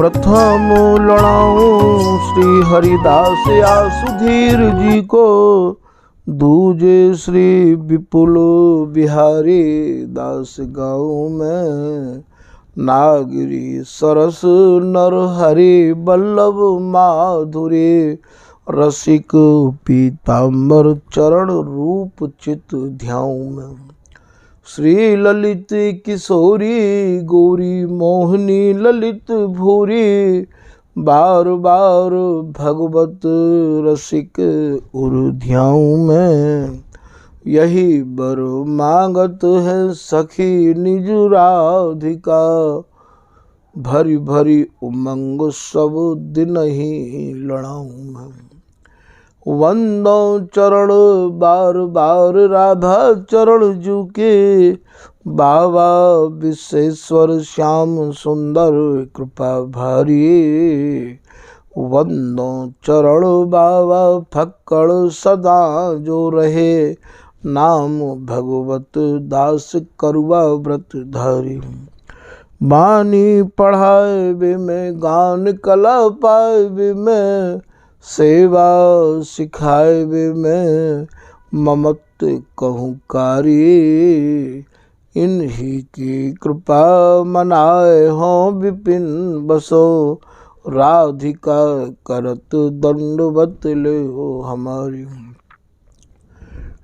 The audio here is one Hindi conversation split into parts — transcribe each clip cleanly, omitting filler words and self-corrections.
प्रथम लड़ाऊं श्री हरिदास या सुधीर जी को, दूजे श्री विपुल बिहारी दास गाँव में। नागरी सरस नर हरि बल्लभ माधुरी, रसिक पीताम्बर चरण रूप चित ध्याऊं मैं। श्री ललित किशोरी गौरी मोहनी ललित भूरी, बार बार भगवत रसिक उर ध्याऊं मैं। यही बर मांगत है सखी निज राधिका, भरी भरी उमंग सब दिन ही लड़ाऊं मैं। वंदो चरण बार बार राधा चरण जुके, बाबा विश्वेश्वर श्याम सुंदर कृपा भारी। वंदो चरण बाबा फक्कड़ सदा जो रहे, नाम भगवत दास करुआ व्रत धारी। बानी पढ़ाए वे में गान कला पाए वे में, सेवा सिखाए वे में ममत कहूँ कारी। इन्हीं की कृपा मनाए हों विपिन बसो, राधिका करत दंडवत ले हो हमारी।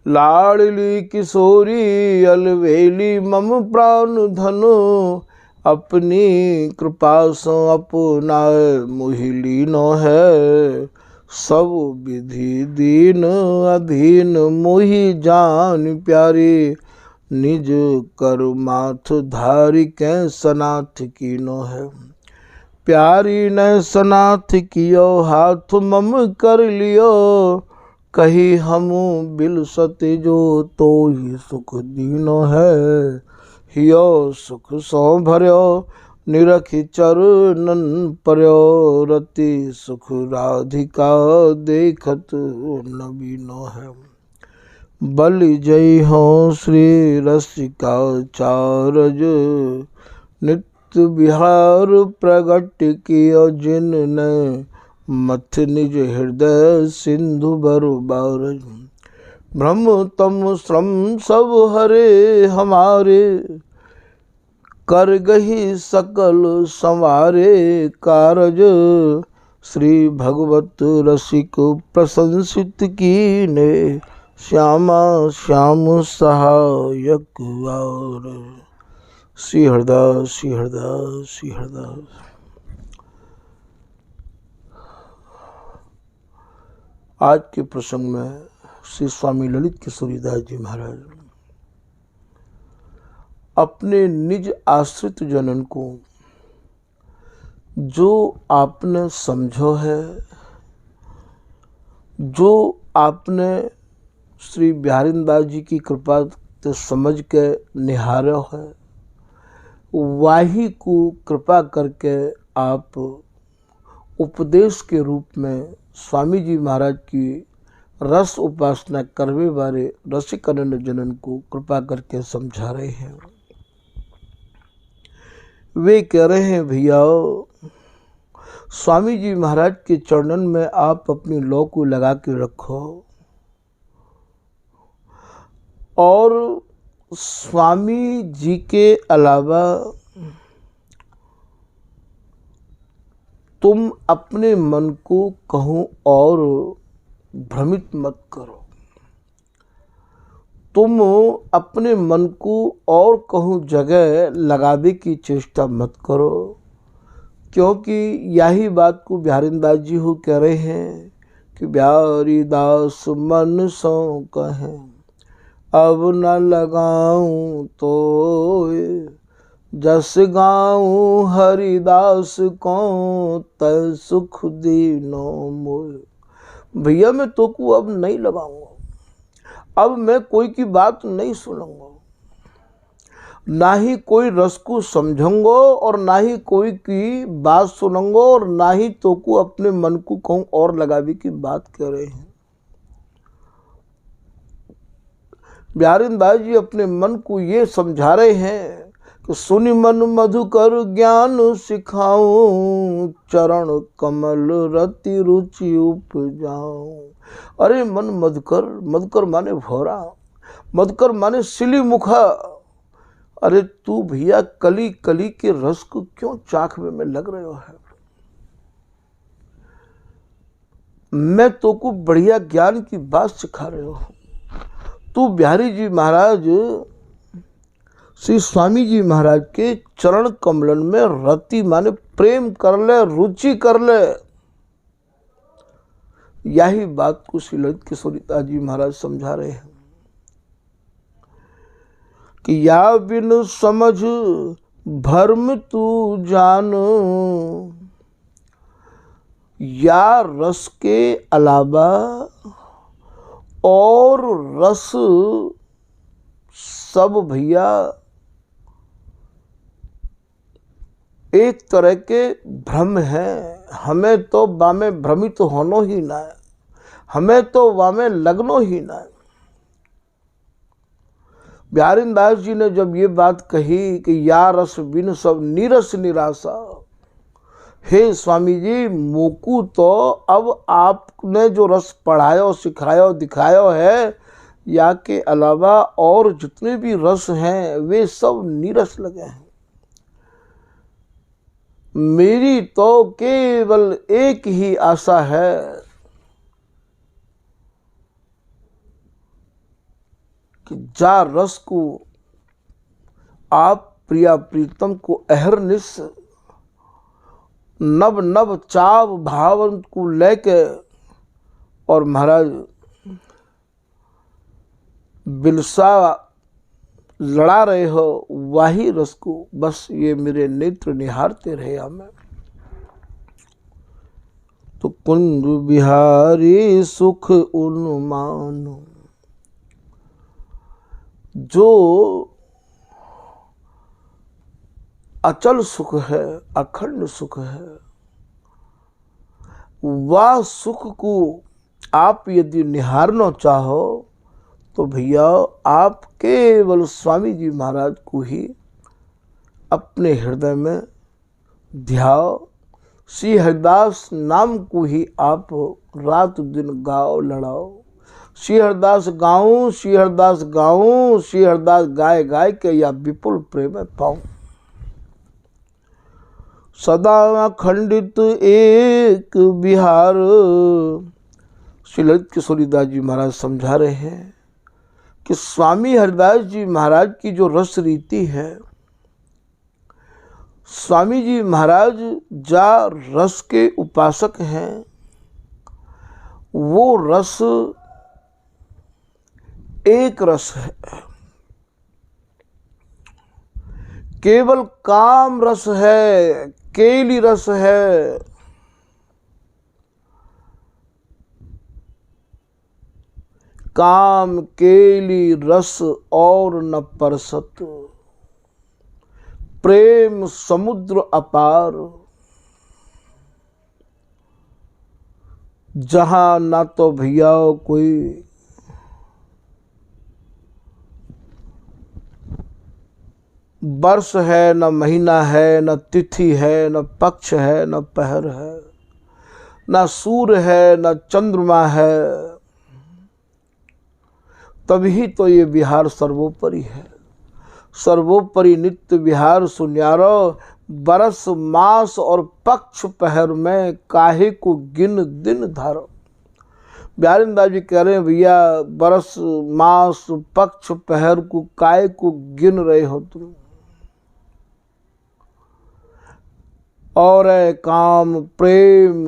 लाडली किशोरी अलवेली मम प्राण धनु, अपनी कृपा सो अपनाए मोहिलीनो है। सब विधि दीन अधीन मोहि जान प्यारी, निज कर माथ धारी कै सनाथ कीनो है। प्यारी न सनाथ कियो हाथ मम कर लियो, कही हम बिल सत्य जो तो ही सुख दीनो है। हियो सुख सो भर्यो निरखि चरणन पर्यो, रति सुख राधिका देखत नवीनो है। बलि जय हो श्री रसिकाचार्य, नित्य विहार प्रगट कियो जिन ने, मथ निज हृदय सिंधु बरबार। ब्रह्म तम श्रम सब हरे हमारे, कर गही सकल संवारे कारज। श्री भगवत रसिक प्रशंसित कीने, श्यामा श्याम सहायक और। श्री हरदास श्री हरदास श्री हरदास। आज के प्रसंग में श्री स्वामी ललित किशोरीदास जी महाराज अपने निज आश्रित जनन को जो आपने समझो है, जो आपने श्री बिहारीदास जी की कृपा से समझ के निहारो है, वाही को कृपा करके आप उपदेश के रूप में स्वामी जी महाराज की रस उपासना करवे वाले रसिकानंद जनन को कृपा करके समझा रहे हैं। वे कह रहे हैं, भैया स्वामी जी महाराज के चरणन में आप अपनी लौ को लगा के रखो, और स्वामी जी के अलावा तुम अपने मन को कहूँ और भ्रमित मत करो। तुम अपने मन को और कहूँ जगह लगावे की चेष्टा मत करो, क्योंकि यही बात को बिहारीदास जी हो कह रहे हैं कि बिहारी दास मन सो कहें, अब न लगाऊं तो जस गाऊं हरिदास को, तय सुख दीनो मोय। भैया मैं तो को अब नहीं लगाऊंगा, अब मैं कोई की बात नहीं सुनूंगा, ना ही कोई रस को समझूंगा और ना ही कोई की बात सुनूंगा, और ना ही तो को अपने मन को कहूं और लगावे की बात कर रहे हैं। बिहारीदास जी अपने मन को ये समझा रहे हैं कि सुनि मन मधुकर ज्ञान सिखाऊं, चरण कमल रति रुचि उपजाऊं। अरे मन मधुकर, मधुकर माने भौरा, मधुकर माने सिली मुखा। अरे तू भैया कली कली के रस को क्यों चाखने में लग रहे हो है? मैं तो को बढ़िया ज्ञान की बात सिखा रहे हो। तू बिहारी जी महाराज, श्री स्वामी जी महाराज के चरण कमलन में रति माने प्रेम कर ले, रुचि कर ले। यही बात को श्री ललित किशोरीदास जी महाराज समझा रहे हैं कि या बिन समझ भर्म तू जान, या रस के अलावा और रस सब भैया एक तरह के भ्रम है। हमें तो वामे भ्रमित होनो ही ना है, हमें तो वामे लगनो ही ना है। बिहारी दास जी ने जब ये बात कही कि या रस बिन सब नीरस निराशा, हे स्वामी जी मोकू तो अब आपने जो रस पढ़ायो सिखायो दिखायो है, या के अलावा और जितने भी रस हैं वे सब नीरस लगे हैं। मेरी तो केवल एक ही आशा है कि जा रस को आप प्रिया प्रीतम को अहरनिश नव नव चाव भावन को लेके और महाराज बिलसा लड़ा रहे हो, वही रस को बस ये मेरे नेत्र निहारते रहे हमें। तो कुंज बिहारी सुख उन्मान, जो अचल सुख है, अखंड सुख है, वह सुख को आप यदि निहारना चाहो तो भैया आप केवल स्वामी जी महाराज को ही अपने हृदय में ध्याओ। श्री हरिदास नाम को ही आप रात दिन गाओ लड़ाओ। श्री हरिदास गाऊं, श्री हरिदास गाऊं, श्री हरिदास गाय गाय के या विपुल प्रेम पाऊं। सदा खंडित एक बिहार, श्री ललित किशोरीदास जी महाराज समझा रहे हैं कि स्वामी हरिदास जी महाराज की जो रस रीति है, स्वामी जी महाराज जा रस के उपासक हैं, वो रस एक रस है, केवल काम रस है, केली रस है। काम केली रस और न परसत, प्रेम समुद्र अपार। जहां ना तो भैया कोई वर्ष है, न महीना है, न तिथि है, न पक्ष है, न पहर है, न सूर्य है, न चंद्रमा है, तभी तो ये विहार सर्वोपरि है। सर्वोपरि नित्य विहार सुन्यारो, बरस मास और पक्ष पहर में काहे को गिन दिन धारो। बिहारीदास जी कह रहे हैं भैया बरस मास पक्ष पहर को काहे को गिन रहे हो तुम। और काम प्रेम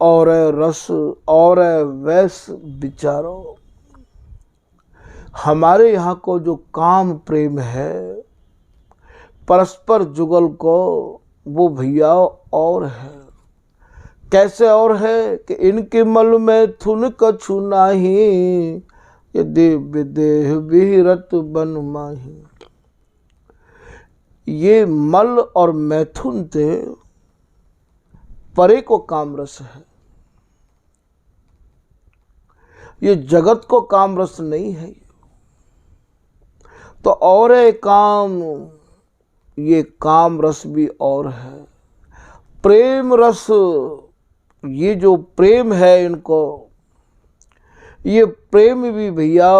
और रस और वैस विचारो। हमारे यहाँ को जो काम प्रेम है परस्पर जुगल को, वो भैया और है। कैसे और है कि इनके मल में थुन कछु नाही, ये देव विदेह विहरत बन माही। ये मल और मैथुन ते परे को काम रस है, ये जगत को काम रस नहीं है। तो और काम ये काम रस भी और है। प्रेम रस, ये जो प्रेम है इनको, ये प्रेम भी भैया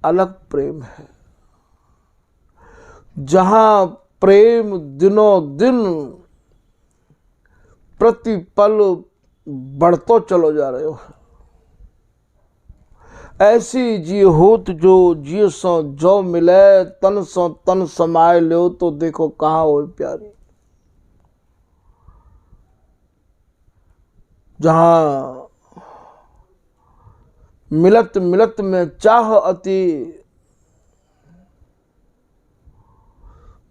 अलग प्रेम है। जहां प्रेम दिनों दिन प्रतिपल बढ़तो चलो जा रहे हो। ऐसी जी होत जो जिय सो जो मिले, तन सो तन समाये लो तो देखो कहाँ हो प्यारी। जहां मिलत मिलत में चाह अति,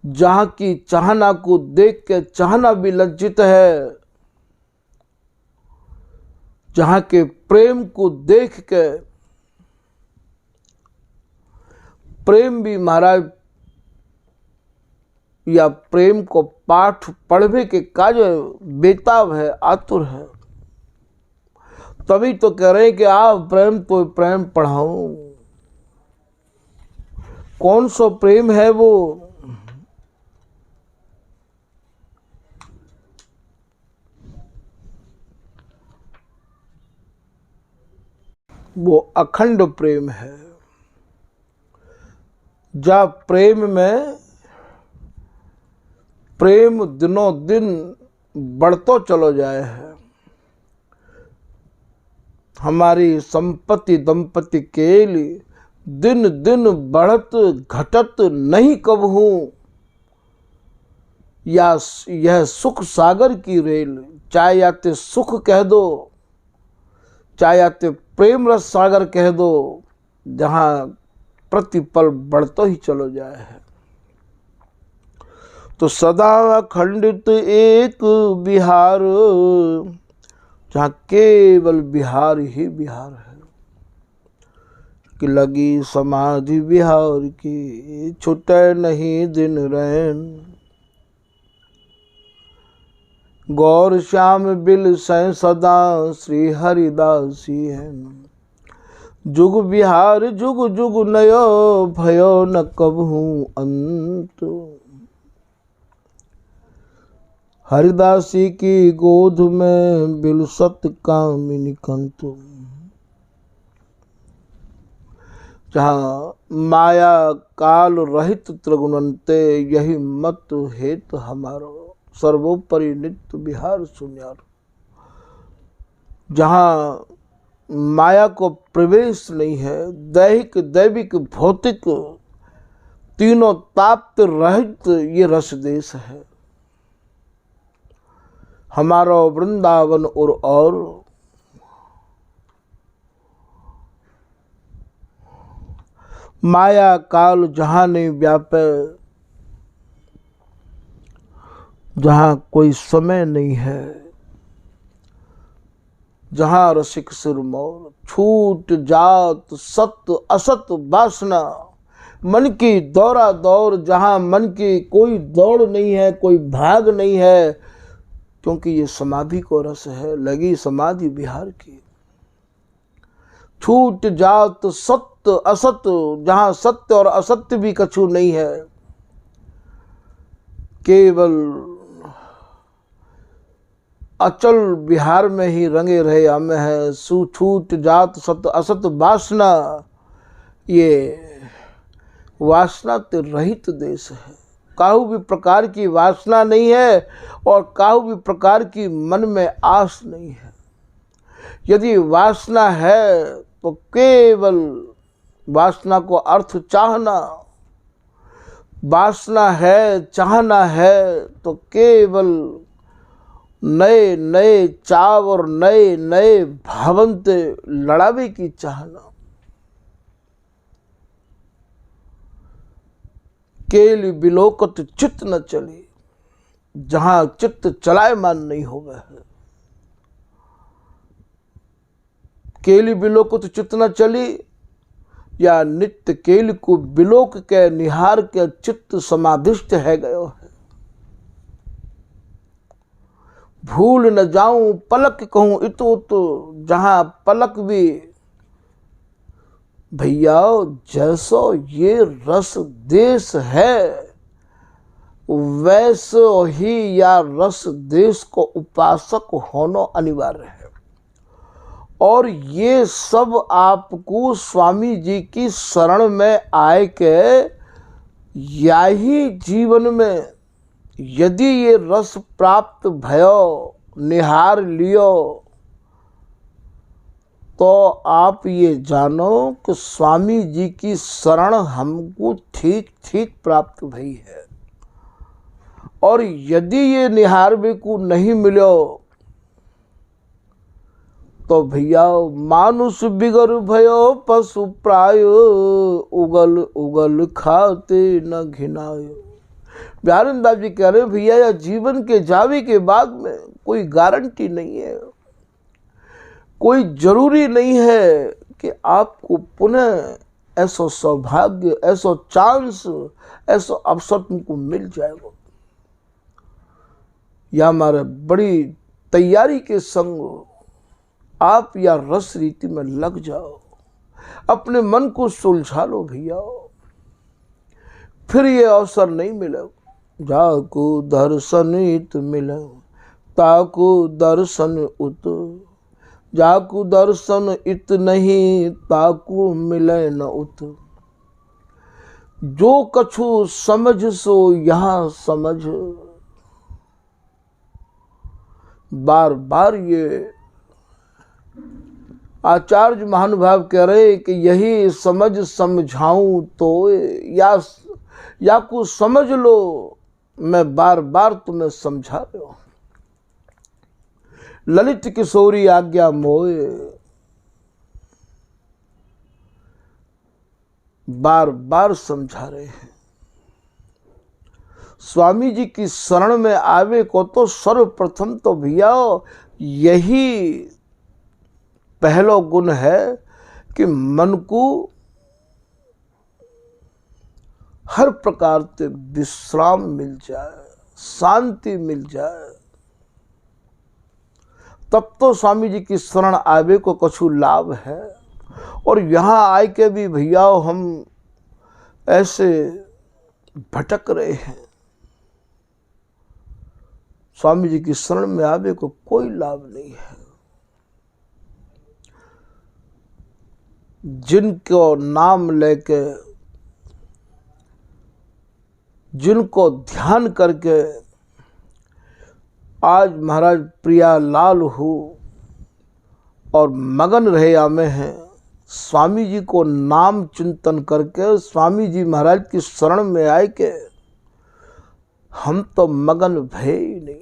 जहां की चाहना को देख के चाहना भी लज्जित है, जहां के प्रेम को देख के प्रेम भी महाराज, या प्रेम को पाठ पढ़वे के कार्य बेताब है, आतुर है। तभी तो कह रहे हैं कि आप प्रेम तो प्रेम पढ़ाऊं। कौन सा प्रेम है वो अखंड प्रेम है। जा प्रेम में प्रेम दिनों दिन बढ़तो चलो जाए है। हमारी संपत्ति दंपति के लिए दिन दिन बढ़त घटत नहीं कब हूं, या यह सुख सागर की रेल, चाहे याते सुख कह दो, चाहे याते प्रेम रस सागर कह दो, जहां प्रतिपल बढ़तो ही चलो जाए है। तो सदा अखंडित एक बिहार, जहां केवल बिहार ही बिहार है। कि लगी समाधि बिहार की, छूटे नहीं दिन रैन। गौर श्याम बिल सै सदा श्री हरिदासी है। जुग बिहार जुग जुग नयो, भयो न कबहू अंत। हरिदासी की गोद में बिलसत कामिनी कंत। जहाँ माया काल रहित त्रिगुणन्ते, यही मत हेत हमारो, सर्वोपरि नित्य बिहार सुन्यार। जहाँ माया को प्रवेश नहीं है, दैहिक दैविक भौतिक तीनों ताप्त रहित ये रस देश है हमारा वृंदावन। और माया काल जहाँ नहीं व्यापे, जहाँ कोई समय नहीं है, जहाँ रसिक सिरमौर, छूट जात सत असत वासना, मन की दौरा दौड़, जहाँ मन की कोई दौड़ नहीं है, कोई भाग नहीं है, क्योंकि ये समाधि को रस है, लगी समाधि बिहार की। छूट जात सत्य असत, जहाँ सत्य और असत्य भी कछु नहीं है, केवल अचल बिहार में ही रंगे रहे हम है। छूट जात सत्य असत वासना, ये वासना तो रहित देश है। काहू भी प्रकार की वासना नहीं है और काहू भी प्रकार की मन में आस नहीं है। यदि वासना है तो केवल वासना को अर्थ चाहना, वासना है चाहना है तो केवल नए नए चाव और नए नए भावंत लड़ावे की चाहना। केली बिलोकत चित्त न चली, जहां चित्त चलायमान नहीं हो गए है। केली बिलोकत चित्त न चली, या नित्य केली को बिलोक के निहार के चित्त समाधिष्ट है गयो है। भूल न जाऊं पलक कहूं इतो तो, जहां पलक भी भैया जैसो ये रस देश है, वैसे ही या रस देश को उपासक होना अनिवार्य है। और ये सब आपको स्वामी जी की शरण में आए के यही जीवन में यदि ये रस प्राप्त भयो, निहार लियो, तो आप ये जानो कि स्वामी जी की शरण हमको ठीक ठीक प्राप्त भई है। और यदि ये निहार भी को नहीं मिलो तो भैया मानुष बिगर भयो पशु प्राय, उगल उगल खाते न घिनायो। बिहारीदास जी कह रहे हैं भैया या जीवन के जावे के बाद में कोई गारंटी नहीं है, कोई जरूरी नहीं है कि आपको पुनः ऐसा सौभाग्य, ऐसा चांस, ऐसा अवसर तुमको मिल जाएगा। या हमारे बड़ी तैयारी के संग आप या रस रीति में लग जाओ, अपने मन को सुलझा लो भैया, फिर ये अवसर नहीं मिलेगा। जाको दर्शन इत मिले ताको दर्शन उत, जाको दर्शन इत नहीं ताको मिले न उत। जो कछु समझ सो यहाँ समझ, बार बार ये आचार्य महानुभाव कह रहे कि यही समझ समझाऊं तो, या कुछ समझ लो, मैं बार बार तुम्हें समझा रहा हूं। ललित किशोरी आज्ञा मोए, बार बार समझा रहे हैं। स्वामी जी की शरण में आवे को तो सर्वप्रथम तो भैया यही पहला गुण है कि मन को हर प्रकार से विश्राम मिल जाए, शांति मिल जाए, तब तो स्वामी जी की शरण आवे को कछु लाभ है। और यहाँ आए के भी भैया हम ऐसे भटक रहे हैं, स्वामी जी की शरण में आवे को कोई लाभ नहीं है। जिनको नाम लेके, जिनको ध्यान करके आज महाराज प्रियालाल हो और मगन रहे आमे हैं, स्वामी जी को नाम चिंतन करके स्वामी जी महाराज की शरण में आए के हम तो मगन भय ही नहीं।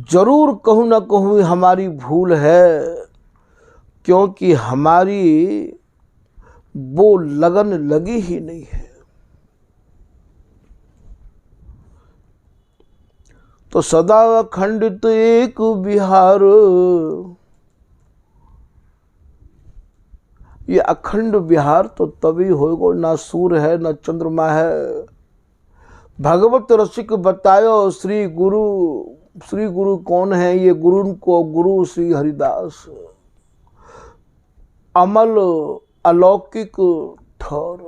जरूर कहूँ ना कहूँ हमारी भूल है, क्योंकि हमारी वो लगन लगी ही नहीं है। तो सदा अखंडित एक बिहार, ये अखंड बिहार तो तभी होगा ना सूर है ना चंद्रमा है। भगवत रसिक बतायो श्री गुरु, श्री गुरु कौन है? ये गुरु को गुरु श्री हरिदास, अमल अलौकिक ठौर।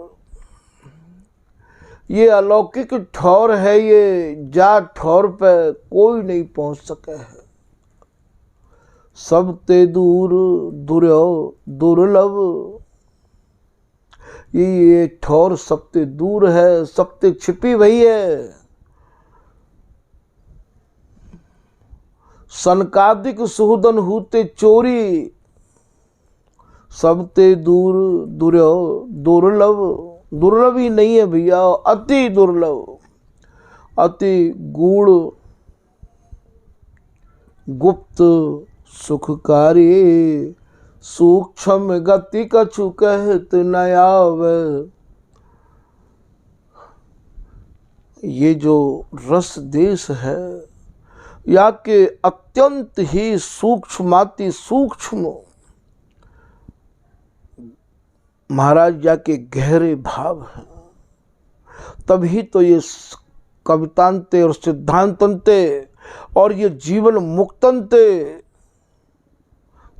ये अलौकिक ठौर है, ये जा ठौर पे कोई नहीं पहुंच सके है। सब ते दूर दुर्यो दुर्लभ, ये ठौर सबते दूर है, सबते छिपी हुई है। सनकादिक सुहदन होते चोरी, सबते दूर दुर्यो दुर्लभ। दुर्लभ ही नहीं है भैया, अति दुर्लभ, अति गूढ़ गुप्त सुखकारी। सूक्ष्म गति कछु कहत न आवे। ये जो रस देश है या के अत्यंत ही सूक्ष्माति सूक्ष्म महाराज या के गहरे भाव हैं, तभी तो ये कवितांते और सिद्धांतंते और ये जीवन मुक्तंते,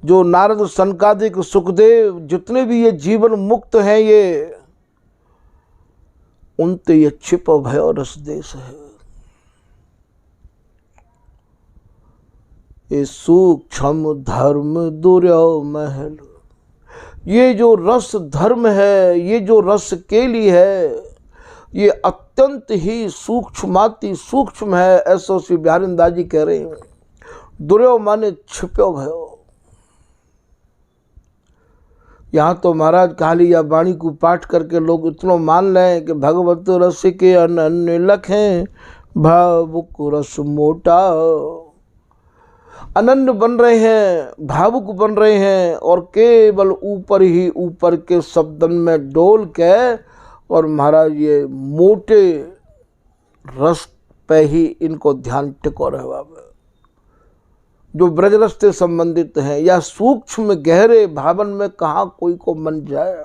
जो नारद सनकादिक सुखदेव जितने भी ये जीवन मुक्त हैं, ये उनते ये छिपो भयो रस देश है। ये सूक्ष्म धर्म दुर्यो महल, ये जो रस धर्म है, ये जो रस केली है, ये अत्यंत ही सूक्ष्माति सूक्ष्म है, ऐसा श्री बिहारी दास जी कह रहे हैं। दुर्यो माने छिप्यो भयो। यहाँ तो महाराज खाली या वाणी को पाठ करके लोग इतना मान लें कि भगवत रस के अनन्य लखें भावुक रस मोटा, अनन्य बन रहे हैं, भावुक बन रहे हैं और केवल ऊपर ही ऊपर के शब्दन में डोल के और महाराज ये मोटे रस पे ही इनको ध्यान टिको रहे जो ब्रजरस से संबंधित हैं, या सूक्ष्म गहरे भावन में कहाँ कोई को मन जाए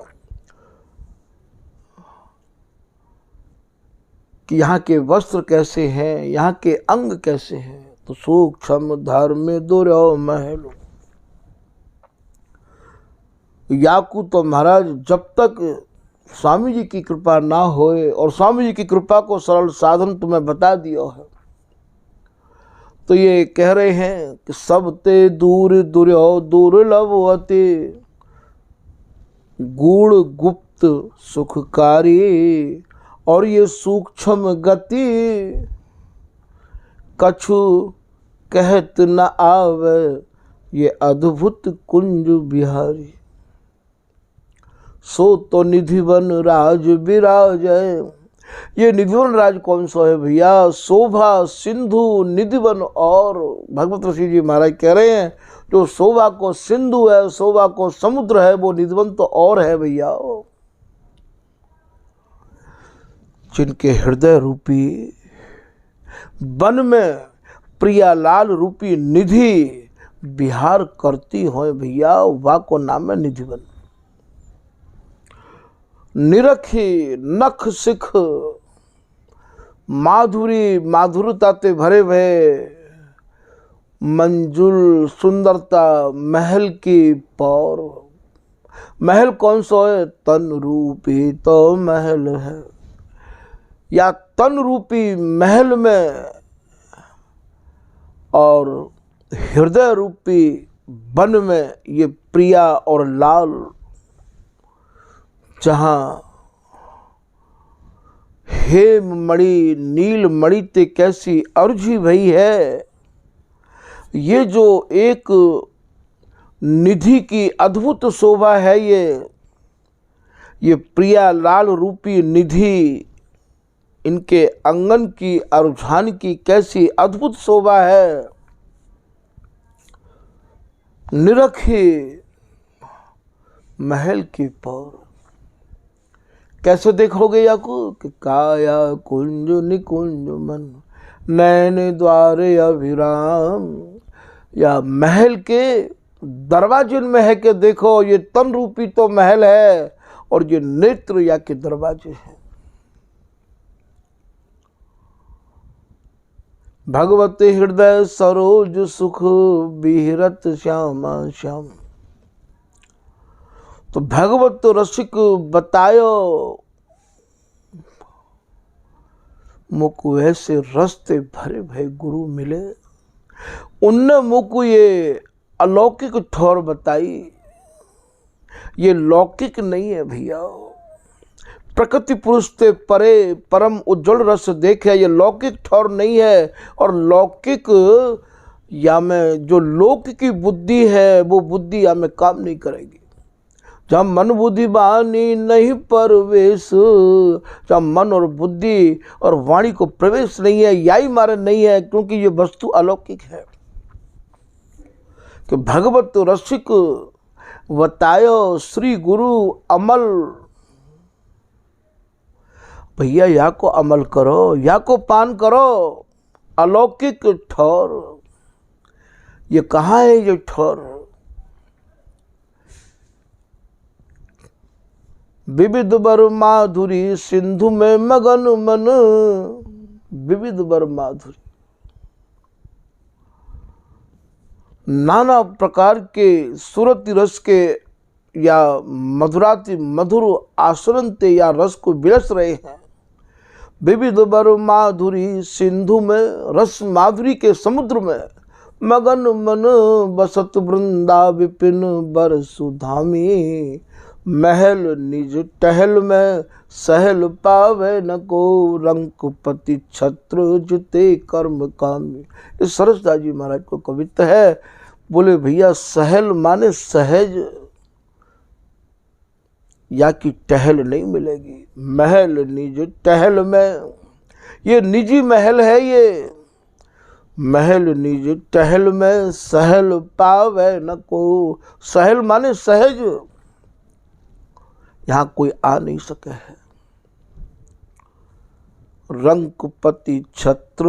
कि यहाँ के वस्त्र कैसे हैं, यहाँ के अंग कैसे हैं। तो सूक्ष्म धर्म दुर्यो महल, याकू तो महाराज जब तक स्वामी जी की कृपा ना होए, और स्वामी जी की कृपा को सरल साधन तुम्हें बता दिया है, तो ये कह रहे हैं कि सब ते दूर दुर्यो दुर्लभ अति, गूढ़ गुप्त सुखकारी, और ये सूक्ष्म गति कछु कहत न आवे, ये अद्भुत कुंज बिहारी। सो तो निधिवन राज विराज, ये निधिवन राज कौन सा है भैया? शोभा सिंधु निधिवन। और भगवत ऋषि जी महाराज कह रहे हैं जो शोभा को सिंधु है, शोभा को समुद्र है, वो निधिवन तो और है भैया, जिनके हृदय रूपी वन में प्रियालाल रूपी निधि विहार करती हो भैया, वा को नाम है निधिवन। निरखी नख सिख माधुरी माधुरता ते भरे भये, मंजुल सुंदरता महल की पौर। महल कौन सा है? तन रूपी तो महल है, या तन रूपी महल में और हृदय रूपी वन में ये प्रिया और लाल, जहाँ हेम मणि नील मणि ते कैसी अर्जी भई है, ये जो एक निधि की अद्भुत शोभा है, ये प्रिया लाल रूपी निधि, इनके अंगन की अरुझान की कैसी अद्भुत शोभा है। निरखे महल की पौर, कैसे देखोगे याकू कि काया कुंज निकुंज मन, नैन द्वारे अभिराम, या महल के दरवाजे में है कि देखो ये तन रूपी तो महल है और ये नेत्र या के दरवाजे हैं। भगवते हृदय सरोज सुख विहरत श्यामा श्याम। तो भगवत रसिक बतायो मुझको ऐसे रस्ते भरे भय गुरु मिले, उनने मुझको ये अलौकिक ठौर बताई। ये लौकिक नहीं है भैया, प्रकृति पुरुष से परे परम उज्जवल रस देखे, ये लौकिक ठौर नहीं है। और लौकिक या में जो लोक की बुद्धि है वो बुद्धि या में काम नहीं करेगी। जहाँ मन बुद्धि वाणी नहीं प्रवेश, जहाँ मन और बुद्धि और वाणी को प्रवेश नहीं है, यही मारे नहीं है, क्योंकि ये वस्तु अलौकिक है। कि भगवत रसिक बतायो श्री गुरु अमल, भैया या को अमल करो, या को पान करो। अलौकिक ठौर, ये कहाँ है ये ठौर? विविध बर माधुरी सिंधु में मगन मन, विविध बर माधुरी, नाना प्रकार के सुरति रस के या मधुराति मधुर आसरण ते या रस को बिलस रहे हैं। विविध बर माधुरी सिंधु में, रस माधुरी के समुद्र में मगन मन बसत वृंदा विपिन बर सुधामी। महल निज टहल में सहल पावे न को, रंकपति छत्र जुते कर्म कामी। इस सरसदास जी महाराज को कवित्व है। बोले भैया सहल माने सहज या कि टहल नहीं मिलेगी। महल निज टहल में, ये निजी महल है ये। महल निज टहल में सहल पावे न को, सहल माने सहज, यहां कोई आ नहीं सके है। रंकपति छत्र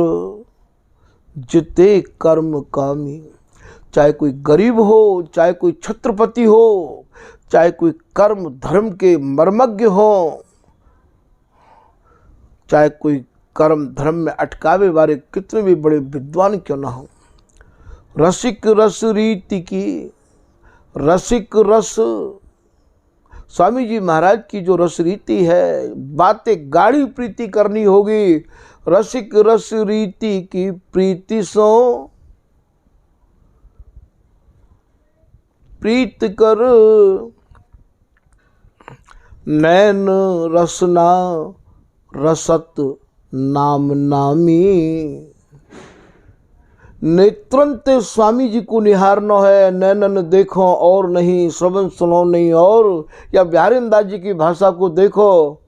जिते कर्म कामी, चाहे कोई गरीब हो, चाहे कोई छत्रपति हो, चाहे कोई कर्म धर्म के मर्मज्ञ हो, चाहे कोई कर्म धर्म में अटकावे वाले कितने भी बड़े विद्वान क्यों ना हो, रसिक रस रीति की, रसिक रस स्वामी जी महाराज की जो रस रीति है, बातें गाढ़ी प्रीति करनी होगी। रसिक रस रीति की प्रीति सो प्रीत कर, नैन रसना रसत नाम नामी। नेत्रंते स्वामी जी को निहारना है, नैनन देखो और नहीं, श्रवण सुनो नहीं और। या बिहारीदास जी की भाषा को देखो,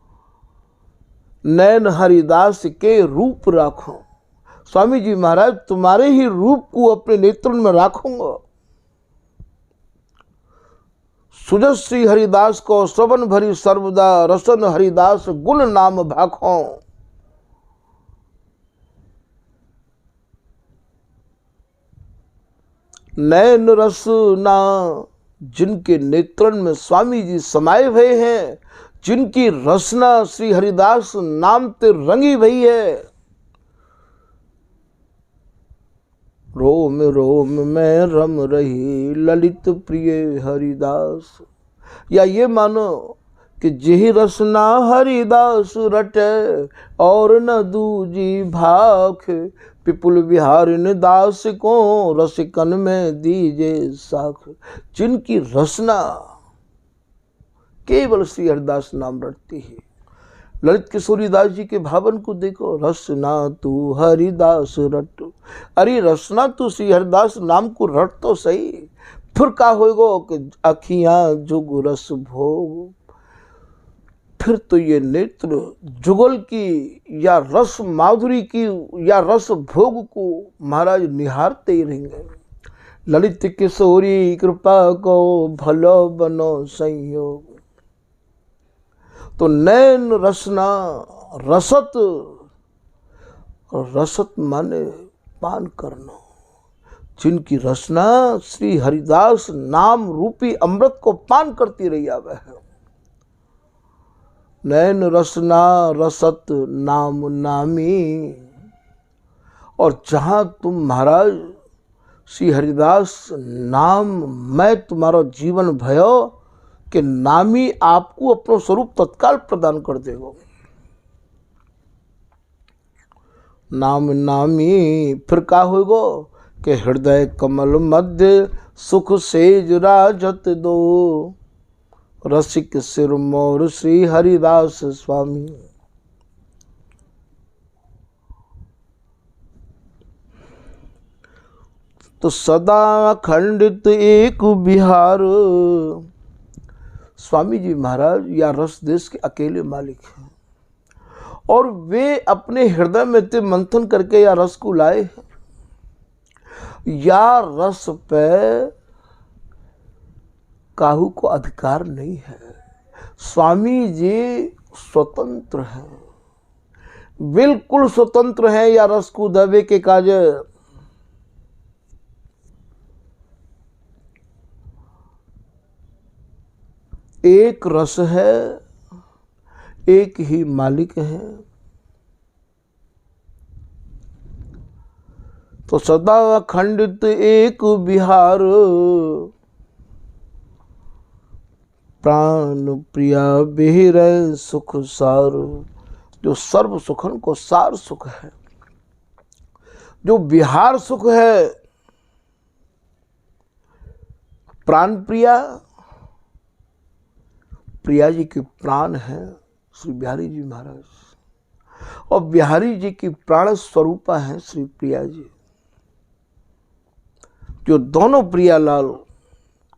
नैन हरिदास के रूप राखो। स्वामी जी महाराज तुम्हारे ही रूप को अपने नेत्रों में राखूंगा। सुजश्री हरिदास को श्रवण भरी सर्वदा, रसन हरिदास गुण नाम भाखो। नैन रसना, जिनके नेत्रन में स्वामी जी समाये हुए हैं, जिनकी रसना श्री हरिदास नाम ते रंगी भई है। रोम रोम में रम रही ललित प्रिय हरिदास। या ये मानो कि जेहि रसना हरिदास रटे, और न दूजी भाख, पिपुल बिहारिन दास को रसिकन में दीजे साख। जिनकी रसना केवल श्री हरिदास नाम रटती है। ललित किशोरीदास जी के भावन को देखो, रसना तू हरिदास रट। अरे रसना तू श्री हरिदास नाम को रट तो सही, फिर का होएगो कि अखियां जुग रस भोग। फिर तो ये नेत्र जुगल की या रस माधुरी की या रस भोग को महाराज निहारते ही रहेंगे। ललित किशोरी कृपा को भलो बनो संयोग। तो नैन रसना रसत, रसत माने पान करना। जिनकी रसना श्री हरिदास नाम रूपी अमृत को पान करती रही आवे है। नैन रसना रसत नाम नामी। और जहां तुम महाराज श्री हरिदास नाम मैं तुम्हारा जीवन भयो कि नामी आपको अपना स्वरूप तत्काल प्रदान कर देगा। नाम नामी फिर का होगा कि हृदय कमल मध्य सुख सेज राजत दो, रसिक सिर मोर श्री हरिदास स्वामी। तो सदा खंडित एक बिहार। स्वामी जी महाराज या रस देश के अकेले मालिक हैं और वे अपने हृदय में ते मंथन करके या रस को लाए हैं। या रस पे काहू को अधिकार नहीं है। स्वामी जी स्वतंत्र हैं, बिल्कुल स्वतंत्र हैं या रस को दबे के काज। एक रस है, एक ही मालिक है। तो सदा खंडित एक बिहार, प्राण प्रिया बिहर सुख सार। जो सर्व सुखन को सार सुख है, जो विहार सुख है। प्राण प्रिया, प्रिया जी के प्राण हैं श्री बिहारी जी महाराज, और बिहारी जी की प्राण स्वरूपा हैं श्री प्रिया जी, जो दोनों प्रियालाल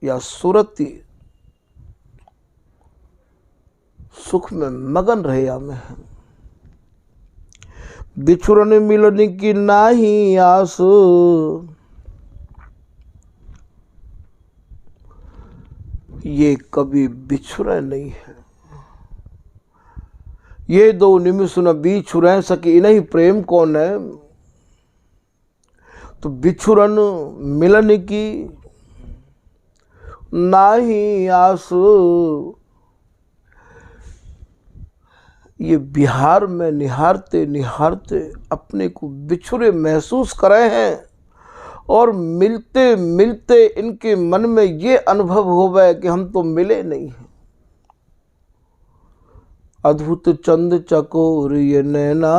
या सूरती सुख में मगन रहे में हैं। बिछुड़ने मिलने की नाही आस, ये कभी बिछुड़े नहीं है। ये दो निमिष न बिछुड़ सके, नहीं प्रेम कौन है। तो बिछुड़न मिलन की नाही आस, ये बिहार में निहारते निहारते अपने को बिछुड़े महसूस करे हैं, और मिलते मिलते इनके मन में ये अनुभव हो गए कि हम तो मिले नहीं हैं। अद्भुत चंद चकोर ये नैना,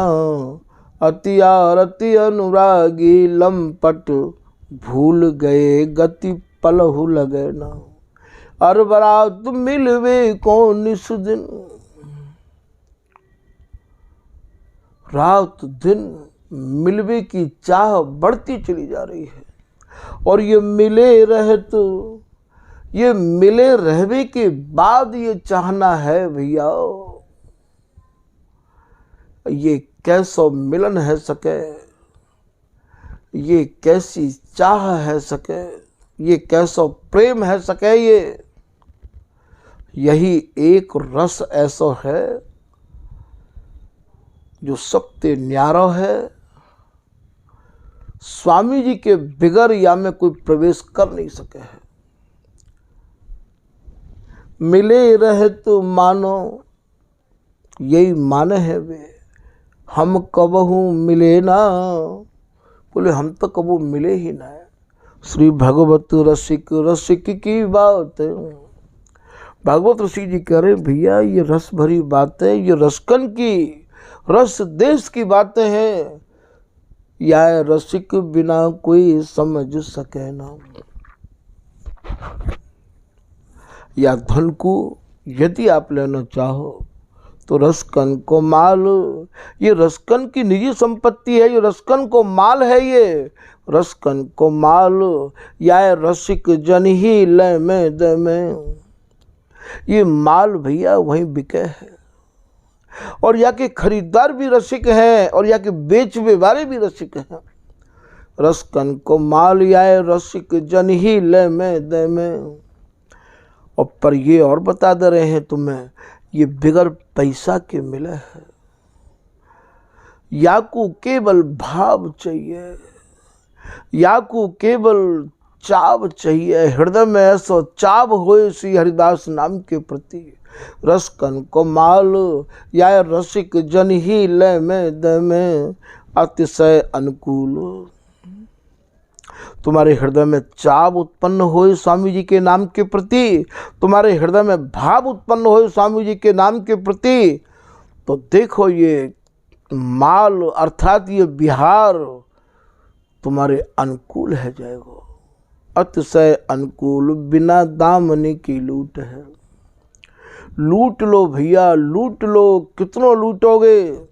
अति आरती अनुरागी लंपट, भूल गए गति पलहु लगे ना। अरबरात मिलवे कौन इस दिन, रात दिन मिलवे की चाह बढ़ती चली जा रही है। और ये मिले रहे तो, ये मिले रहने के बाद ये चाहना है भैया, ये कैसो मिलन है सके, ये कैसी चाह है सके, ये कैसो प्रेम है सके। ये यही एक रस ऐसा है जो सबसे न्यारा है। स्वामी जी के बिगर या में कोई प्रवेश कर नहीं सके है। मिले रहे तो मानो, यही माने है वे, हम कबहू मिले ना। बोले हम तो कबू मिले ही ना। श्री भगवत रसिक, रसिक की बात। भागवत ऋषि जी कह रहे भैया ये रस भरी बात है, ये रसकन की, रस देश की बातें हैं। या रसिक बिना कोई समझ सके ना। या धन को यदि आप लेना चाहो तो रसकन को माल, ये रसकन की निजी संपत्ति है, ये रसकन को माल है। ये रसकन को माल, या रसिक जन ही ले में दे में, ये माल भैया वहीं बिके है। और या के खरीदार भी रसिक हैं, और या के बेचने वाले भी रसिक हैं। रसकन को माल, या रसिक जन ही ले में दे में। और पर ये और बता दे रहे हैं तुम्हें, ये बिगर पैसा के मिले है। या को केवल भाव चाहिए, या को केवल चाव चाहिए। हृदय में ऐसा चाव होए श्री हरिदास नाम के प्रति। रसकन को माल, या रसिक जन ही ले में दे में, अतिशय अनुकूल। तुम्हारे हृदय में चाव उत्पन्न होए स्वामी जी के नाम के प्रति, तुम्हारे हृदय में भाव उत्पन्न होए स्वामी जी के नाम के प्रति, तो देखो ये माल अर्थात ये बिहार तुम्हारे अनुकूल है जाएगा। अतिशय अनुकूल, बिना दामनी की लूट है। लूट लो भैया, लूट लो, कितनों लूटोगे।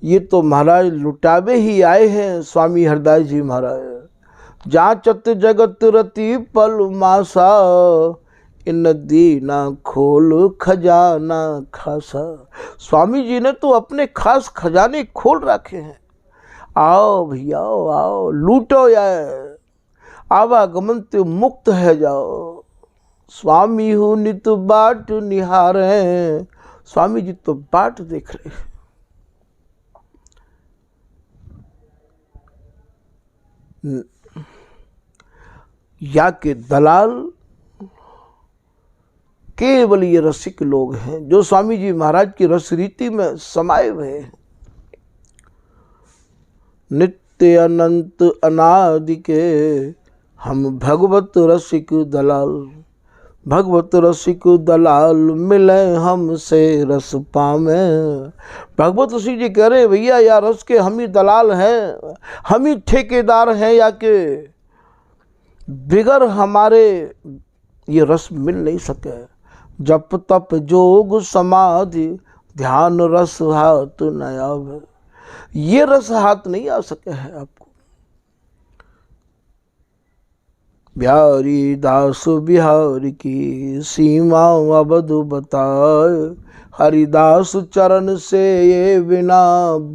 ये तो महाराज लुटावे ही आए हैं स्वामी हरदास जी महाराज। जांचत जगत रति पल मासा, इन दीना खोल खजाना खासा। स्वामी जी ने तो अपने खास खजाने खोल रखे हैं। आओ भैया आओ, लूटो यार, आवागमन तो मुक्त है जाओ। स्वामी हूँ नित बाट निहारे, स्वामी जी तो बाट देख रहे हैं। या के दलाल केवल ये रसिक लोग हैं जो स्वामी जी महाराज की रस रीति में समाये हुए हैं। नित्य अनंत अनादि के हम भगवत रसिक दलाल, भगवत रसिक दलाल मिले हमसे रस पावे। भगवत रसिक जी कह रहे भैया या रस के हम ही दलाल हैं, हम ही ठेकेदार हैं, या के बिगर हमारे ये रस मिल नहीं सके। जप तप जोग समाधि ध्यान रस हाथ न आवे। ये रस हाथ नहीं आ सके है आपको। बिहारी दास बिहार की सीमा अवध बताए। हरिदास चरण से ये बिना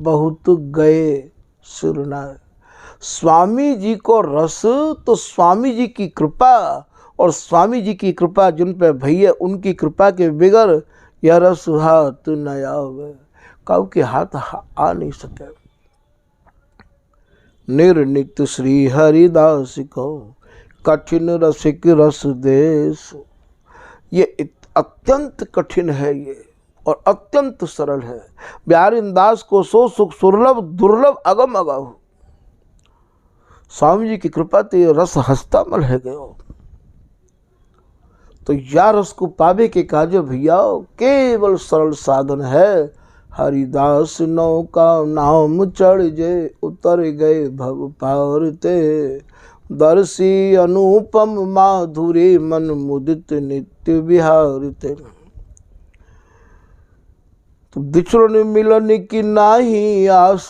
बहुत गए सुरनाए। स्वामी जी को रस तो स्वामी जी की कृपा, और स्वामी जी की कृपा जिन पे भैया उनकी कृपा के बिगर यह रस हाथ न आवे। काऊ के हाथ आ नहीं सके। निर्नित श्री हरिदास को कठिन रसिक रस देश। ये अत्यंत कठिन है ये, और अत्यंत सरल है। बिहारी दास को सो सुख सुरलभ दुर्लभ अगम अगाऊ। स्वामी जी की कृपा तो ये रस हस्तामल है गयो। तो या रस को पावे के काज भैया केवल सरल साधन है। हरिदास नौका नाम चढ़ जे उतर गए भव पार ते। दर्शी अनुपम माधुरी मन मुदित नित्य विहार ते। तो बिछड़न मिलन की नाही आस,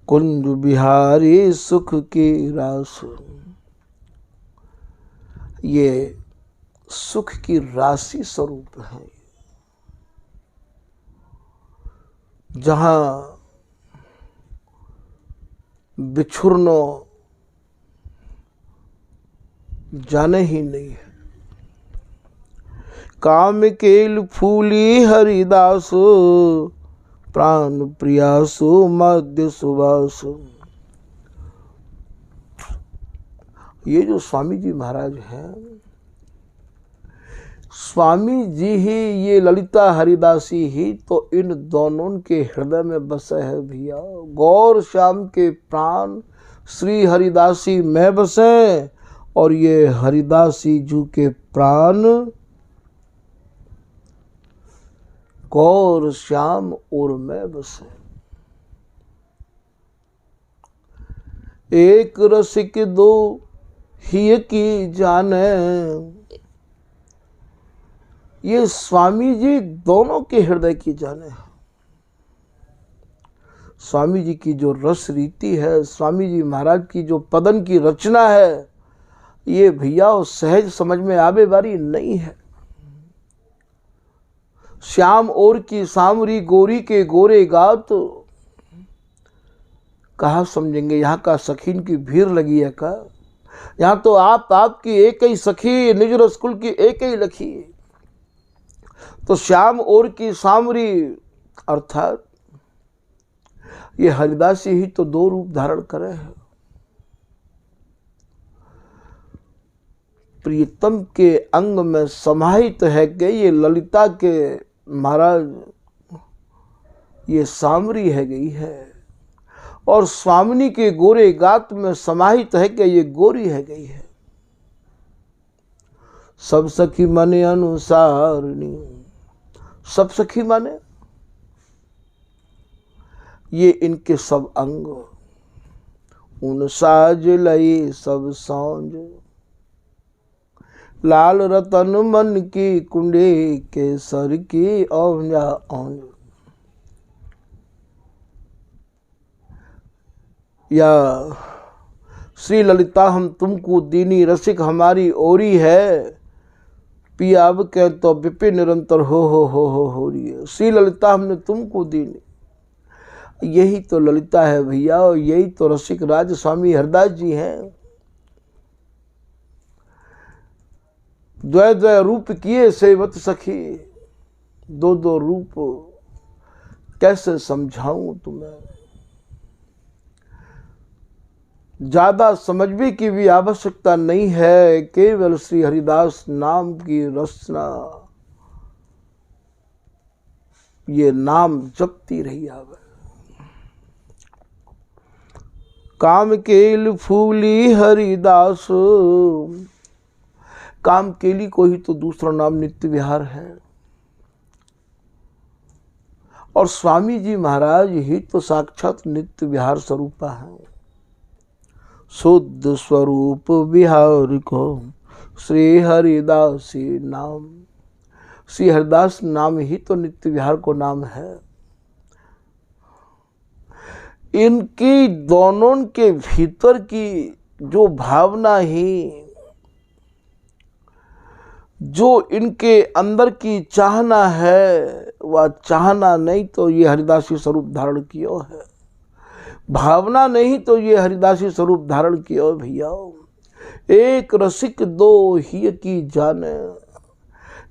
कुंज बिहारी सुख की रास। ये सुख की राशि स्वरूप है। जहां बिछुरनो जाने ही नहीं है। काम केल फूली हरिदास प्राण प्रियासु मध्य सुवास। ये जो स्वामी जी महाराज हैं, स्वामी जी ही ये ललिता हरिदासी ही तो इन दोनों के हृदय में बसे है भैया। गौर श्याम के प्राण श्री हरिदासी में बसे, और ये हरिदासी जू के प्राण गौर श्याम और में बसे। एक रसिक दो ही की जाने। ये स्वामी जी दोनों के हृदय की जाने हैं। स्वामी जी की जो रस रीति है, स्वामी जी महाराज की जो पदन की रचना है, ये भैया सहज समझ में आवे वाली नहीं है। श्याम और की सामरी गोरी के गोरे गात, कहा समझेंगे यहाँ का सखीन की भीड़ लगी है का। यहाँ तो आपकी एक ही सखी निज रसकुल की एक ही लखी। तो श्याम और की सामरी अर्थात ये हरिदासी ही तो दो रूप धारण करे है। प्रियतम के अंग में समाहित है कि ये ललिता के महाराज ये सामरी है गई है, और स्वामिनी के गोरे गात में समाहित है कि ये गोरी है गई है। सब सखी माने अनुसारनी, सब सखी माने ये इनके सब अंग। उन साज लई सब सौंज, लाल रतन मन की कुंडे के सर की औंजा औंज। या श्री ललिता हम तुमको दीनी रसिक हमारी ओरी है। पिया अब कह तो विपिन निरंतर हो रही है। श्री ललिता हमने तुमको दीनी, यही तो ललिता है भैया, और यही तो रसिक राज स्वामी हरदास जी हैं। द्वय द्वय रूप किए सेवत सखी, दो दो रूप कैसे समझाऊं तुम्हें। ज्यादा समझने की भी आवश्यकता नहीं है, केवल श्री हरिदास नाम की रचना, ये नाम जपती रही आवे। काम केल फूली हरिदास, काम केली को ही तो दूसरा नाम नित्य विहार है। और स्वामी जी महाराज ही तो साक्षात नित्य विहार स्वरूपा है। शुद्ध स्वरूप विहार को श्री हरिदासी नाम, श्री हरिदास नाम ही तो नित्य विहार को नाम है। इनकी दोनों के भीतर की जो भावना ही, जो इनके अंदर की चाहना है, वह चाहना नहीं तो ये हरिदासी स्वरूप धारण किया है, भावना नहीं तो ये हरिदासी स्वरूप धारण किया है। भैया एक रसिक दो ही की जाने,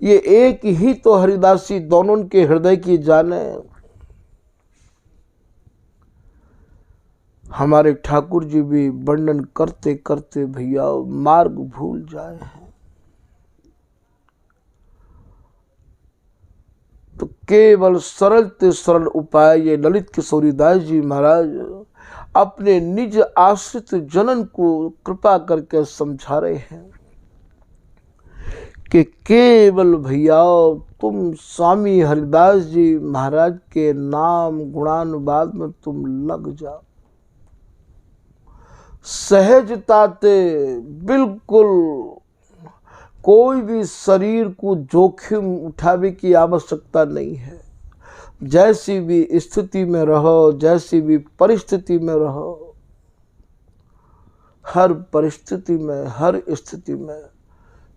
ये एक ही तो हरिदासी दोनों के हृदय की जाने। हमारे ठाकुर जी भी वर्णन करते करते भैया मार्ग भूल जाए हैं। तो केवल सरल ते सरल उपाय ये ललित किशोरी दास जी महाराज अपने निज आश्रित जनन को कृपा करके समझा रहे हैं कि केवल भैया तुम स्वामी हरिदास जी महाराज के नाम गुणानुवाद में तुम लग जाओ, सहजताते बिल्कुल कोई भी शरीर को जोखिम उठाने की आवश्यकता नहीं है। जैसी भी स्थिति में रहो, जैसी भी परिस्थिति में रहो, हर परिस्थिति में, हर स्थिति में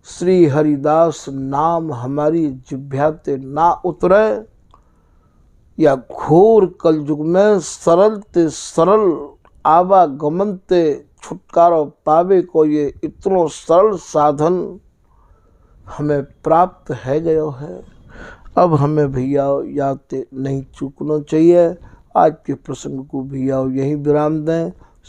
श्री हरिदास नाम हमारी जिह्वा ना उतरे, या घोर कलयुग में सरल ते सरल आवागमन ते छुटकारा पावे को ये इतनो सरल साधन हमें प्राप्त है गयो है। अब हमें भैया याद नहीं चूकना चाहिए। आज के प्रसंग को भैया यहीं विराम दें।